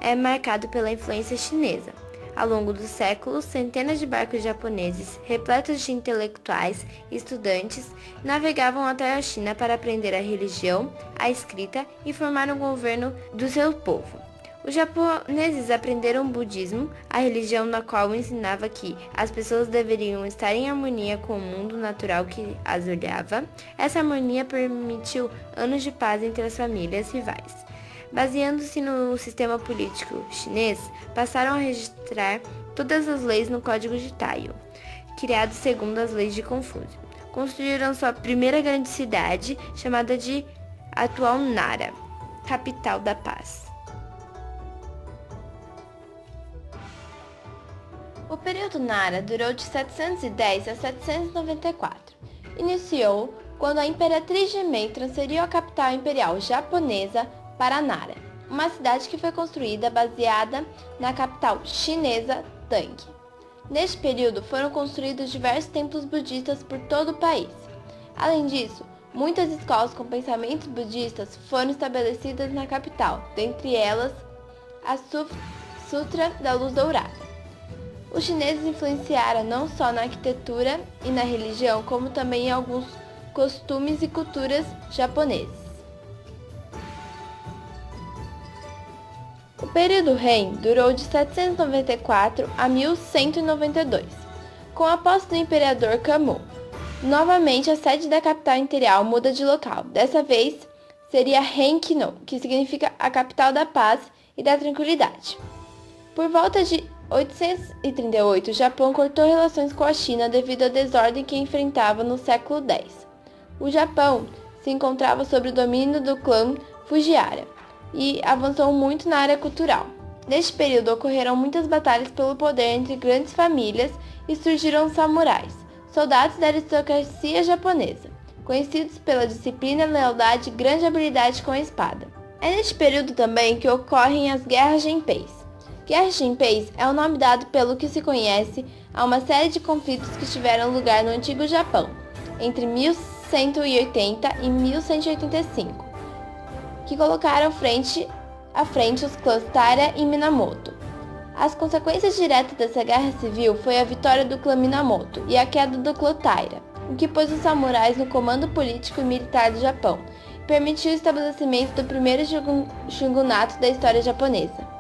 é marcado pela influência chinesa. Ao longo dos séculos, centenas de barcos japoneses, repletos de intelectuais e estudantes, navegavam até a China para aprender a religião, a escrita e formar um governo do seu povo. Os japoneses aprenderam o budismo, a religião na qual ensinava que as pessoas deveriam estar em harmonia com o mundo natural que as olhava. Essa harmonia permitiu anos de paz entre as famílias rivais. Baseando-se no sistema político chinês, passaram a registrar todas as leis no Código de Taiyo, criado segundo as leis de Confúcio. Construíram sua primeira grande cidade, chamada de atual Nara, capital da paz. O período Nara durou de 710 a 794. Iniciou quando a Imperatriz Jimei transferiu a capital imperial japonesa para Nara, uma cidade que foi construída baseada na capital chinesa Tang. Neste período foram construídos diversos templos budistas por todo o país. Além disso, muitas escolas com pensamentos budistas foram estabelecidas na capital, dentre elas a Sutra da Luz Dourada. Os chineses influenciaram não só na arquitetura e na religião, como também em alguns costumes e culturas japoneses. O período Heian durou de 794 a 1192. Com a posse do imperador Kamu, novamente a sede da capital imperial muda de local. Dessa vez seria Henkino, que significa a capital da paz e da tranquilidade. Por volta de 838, o Japão cortou relações com a China devido à desordem que enfrentava no século X. O Japão se encontrava sob o domínio do clã Fujiwara e avançou muito na área cultural. Neste período ocorreram muitas batalhas pelo poder entre grandes famílias e surgiram samurais, soldados da aristocracia japonesa, conhecidos pela disciplina, lealdade e grande habilidade com a espada. É neste período também que ocorrem as Guerras Genpeis. Guerras Genpeis é o nome dado pelo que se conhece a uma série de conflitos que tiveram lugar no antigo Japão, entre 1180 e 1185, que colocaram frente a frente os clãs Taira e Minamoto. As consequências diretas dessa guerra civil foi a vitória do clã Minamoto e a queda do clã Taira, o que pôs os samurais no comando político e militar do Japão e permitiu o estabelecimento do primeiro shogunato da história japonesa.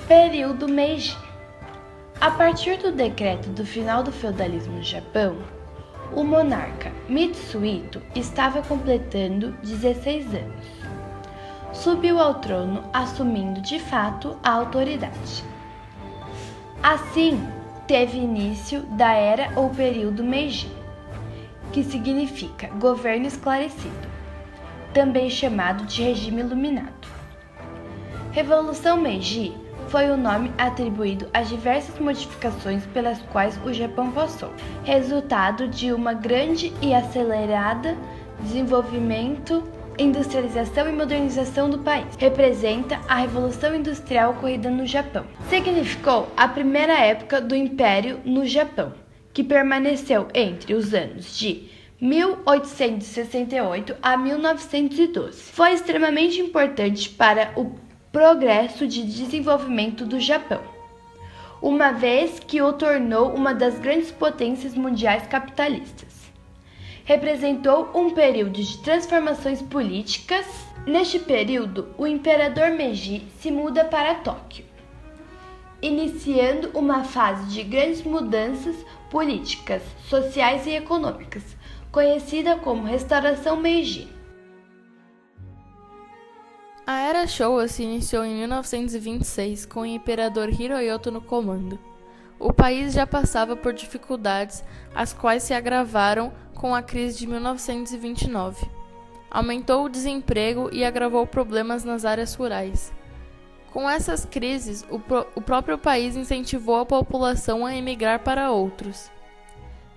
Período Meiji. A partir do decreto do final do feudalismo no Japão, o monarca Mitsuhito estava completando 16 anos. Subiu ao trono, assumindo de fato a autoridade. Assim, teve início da era ou período Meiji, que significa governo esclarecido, também chamado de regime iluminado. Revolução Meiji foi o nome atribuído às diversas modificações pelas quais o Japão passou, resultado de uma grande e acelerada desenvolvimento, industrialização e modernização do país. Representa a Revolução Industrial ocorrida no Japão. Significou a primeira época do Império no Japão, que permaneceu entre os anos de 1868 a 1912. Foi extremamente importante para o progresso de desenvolvimento do Japão, uma vez que o tornou uma das grandes potências mundiais capitalistas. Representou um período de transformações políticas. Neste período, o imperador Meiji se muda para Tóquio, iniciando uma fase de grandes mudanças políticas, sociais e econômicas, conhecida como Restauração Meiji. A Era Showa se iniciou em 1926 com o imperador Hirohito no comando. O país já passava por dificuldades, as quais se agravaram com a crise de 1929. Aumentou o desemprego e agravou problemas nas áreas rurais. Com essas crises, o próprio país incentivou a população a emigrar para outros.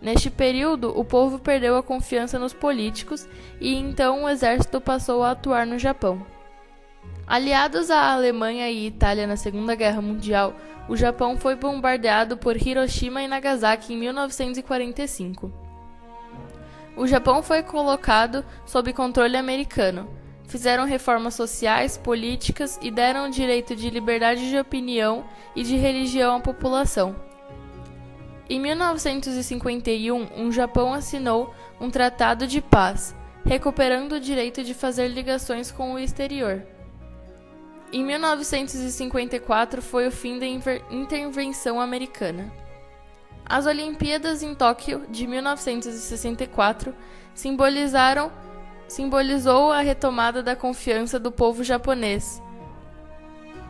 Neste período, o povo perdeu a confiança nos políticos e então o exército passou a atuar no Japão. Aliados à Alemanha e Itália na Segunda Guerra Mundial, o Japão foi bombardeado por Hiroshima e Nagasaki em 1945. O Japão foi colocado sob controle americano. fizeram reformas sociais, políticas e deram o direito de liberdade de opinião e de religião à população. Em 1951, o Japão assinou um tratado de paz, recuperando o direito de fazer ligações com o exterior. Em 1954 foi o fim da intervenção americana. As Olimpíadas em Tóquio de 1964 simbolizou a retomada da confiança do povo japonês.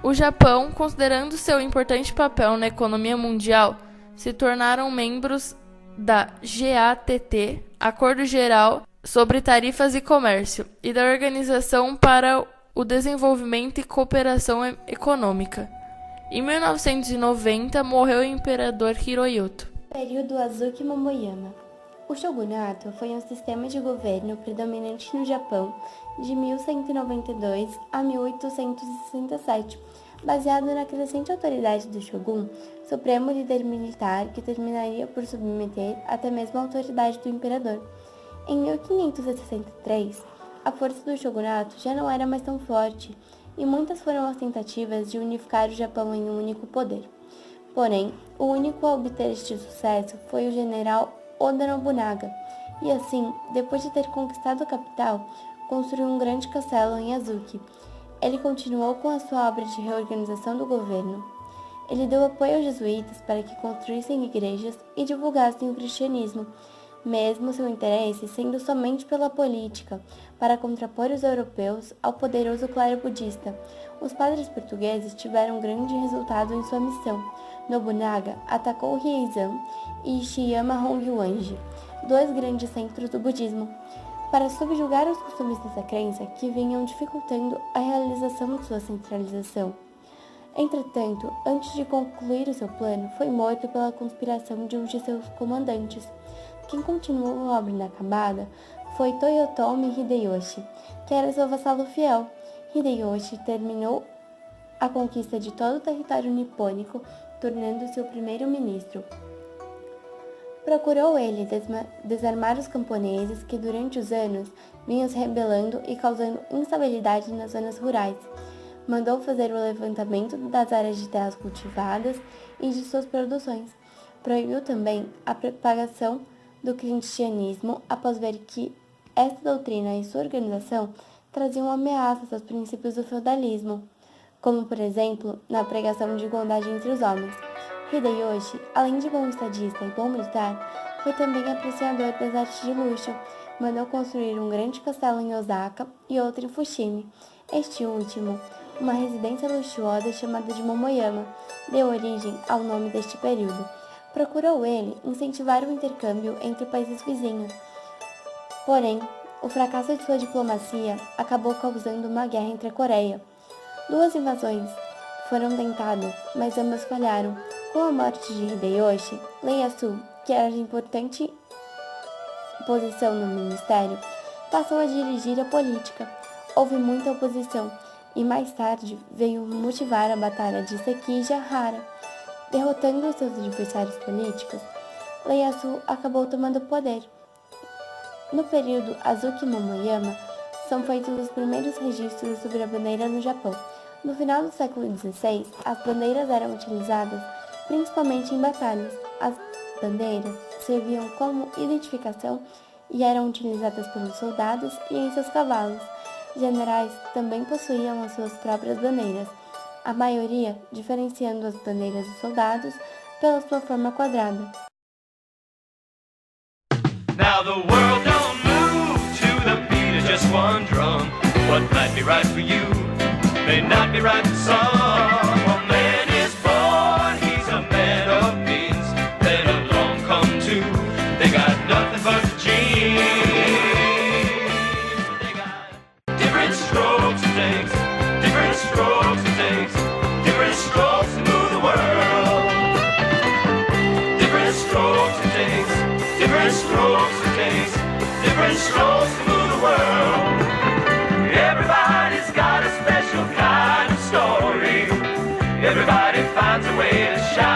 O Japão, considerando seu importante papel na economia mundial, se tornaram membros da GATT, Acordo Geral sobre Tarifas e Comércio, e da Organização para o Desenvolvimento e Cooperação Econômica. Em 1990, morreu o imperador Hirohito. Período Azuki Momoyama. O shogunato foi um sistema de governo predominante no Japão de 1192 a 1867, baseado na crescente autoridade do shogun, supremo líder militar que terminaria por submeter até mesmo a autoridade do imperador. Em 1563, a força do shogunato já não era mais tão forte e muitas foram as tentativas de unificar o Japão em um único poder. Porém, o único a obter este sucesso foi o general Oda Nobunaga, e assim, depois de ter conquistado a capital, construiu um grande castelo em Azuki. Ele continuou com a sua obra de reorganização do governo. Ele deu apoio aos jesuítas para que construíssem igrejas e divulgassem o cristianismo, mesmo seu interesse sendo somente pela política, para contrapor os europeus ao poderoso clero budista. Os padres portugueses tiveram grande resultado em sua missão. Nobunaga atacou Ryeizan e Shiyama Hongyuanji, dois grandes centros do budismo, para subjugar os costumes dessa crença que vinham dificultando a realização de sua centralização. Entretanto, antes de concluir o seu plano, foi morto pela conspiração de um de seus comandantes. Quem continuou a obra inacabada foi Toyotomi Hideyoshi, que era seu vassalo fiel. Hideyoshi terminou a conquista de todo o território nipônico, tornando-se o primeiro-ministro. Procurou ele desarmar os camponeses que durante os anos vinham se rebelando e causando instabilidade nas zonas rurais. Mandou fazer o levantamento das áreas de terras cultivadas e de suas produções. Proibiu também a propagação do cristianismo após ver que esta doutrina e sua organização traziam ameaças aos princípios do feudalismo, como, por exemplo, na pregação de igualdade entre os homens. Hideyoshi, além de bom estadista e bom militar, foi também apreciador das artes de luxo. Mandou construir um grande castelo em Osaka e outro em Fushimi. Este último, uma residência luxuosa chamada de Momoyama, deu origem ao nome deste período. Procurou ele incentivar o intercâmbio entre países vizinhos. Porém, o fracasso de sua diplomacia acabou causando uma guerra entre a Coreia. Duas invasões foram tentadas, mas ambas falharam. Com a morte de Hideyoshi, Ieyasu, que era de importante posição no ministério, passou a dirigir a política. Houve muita oposição e mais tarde veio motivar a Batalha de Sekigahara. Derrotando seus adversários políticos, Ieyasu acabou tomando o poder. No período Azuki Momoyama, são feitos os primeiros registros sobre a bandeira no Japão. No final do século XVI, as bandeiras eram utilizadas principalmente em batalhas. As bandeiras serviam como identificação e eram utilizadas pelos soldados e em seus cavalos. Generais também possuíam as suas próprias bandeiras, a maioria diferenciando as bandeiras dos soldados pela sua forma quadrada. Now the world don't move to the beat of just one drum. What might be right for you may not be right for some. A man is born, he's a man of means. Then along come two, they got nothing but genes. They got different strokes it takes, different strokes it takes, different strokes to move the world. Different strokes it takes, different strokes it takes, different strokes to move the world. Everybody's got a special kind of story. Everybody finds a way to shine.